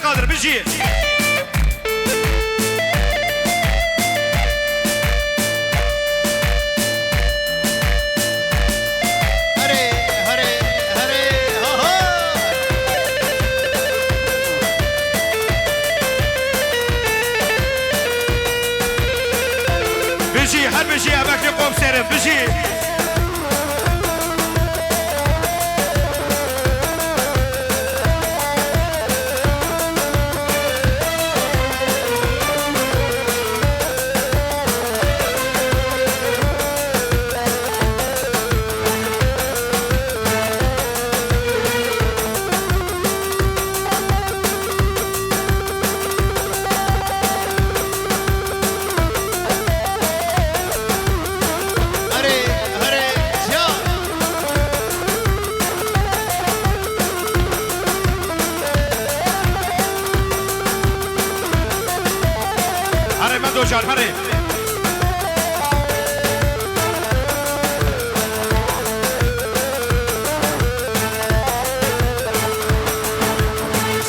Abdülkadir Bici. Bici, her Bici emekli komiserim Bici. Hocam hadi.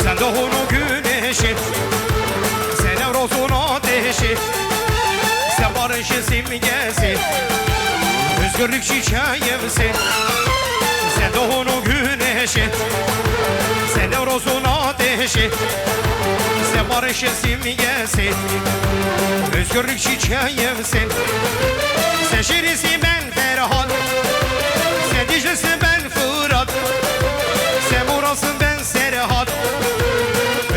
Sen de onu güneşi, sen evrozun ateşi, sen barışın simgesi, özgürlük çiçeğimsin. Sen de onu güneşi, sen evrozun ateşi, sen barışın simgesi, özgürlük çiçeğimsin. Sen şiirisi ben Ferhat, sen Dicle'si ben Fırat, sen Buras'ın ben Serhat,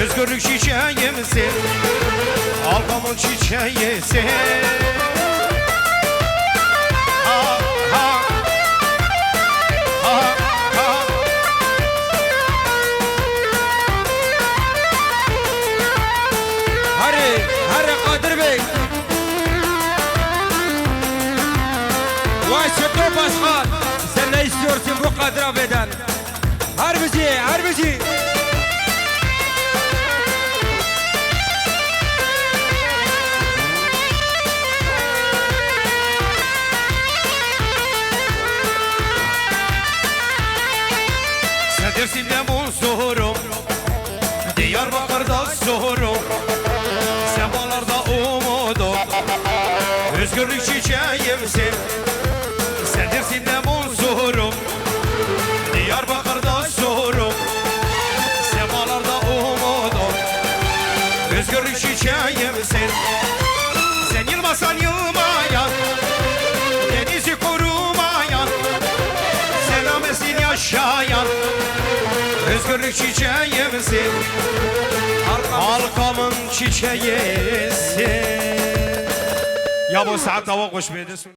özgürlük çiçeğimsin, Alkamın çiçeğisin. Ha ha ha ha. Hadi Kadir Bey. Vay Şeto Başkan, sen ne istiyorsun bu Kadir abiden? Harbici, harbici. Sen Dersim'de Munsur'um, Diyarbakır'da Zuhur'um, sen bağlarda umudum, özgürlük çiçeğimsin. Sen Dersim'de Munsur'um, Diyarbakır'da Zuhur'um, sen bağlarda umudum, özgürlük çiçeğimsin. Sen yılmasan yılmayan, denizi korumayan, sen amesin yaşayan, özgürlük çiçeğimsin, halkamın çiçeğisin. Ya bu saat tavuk kuş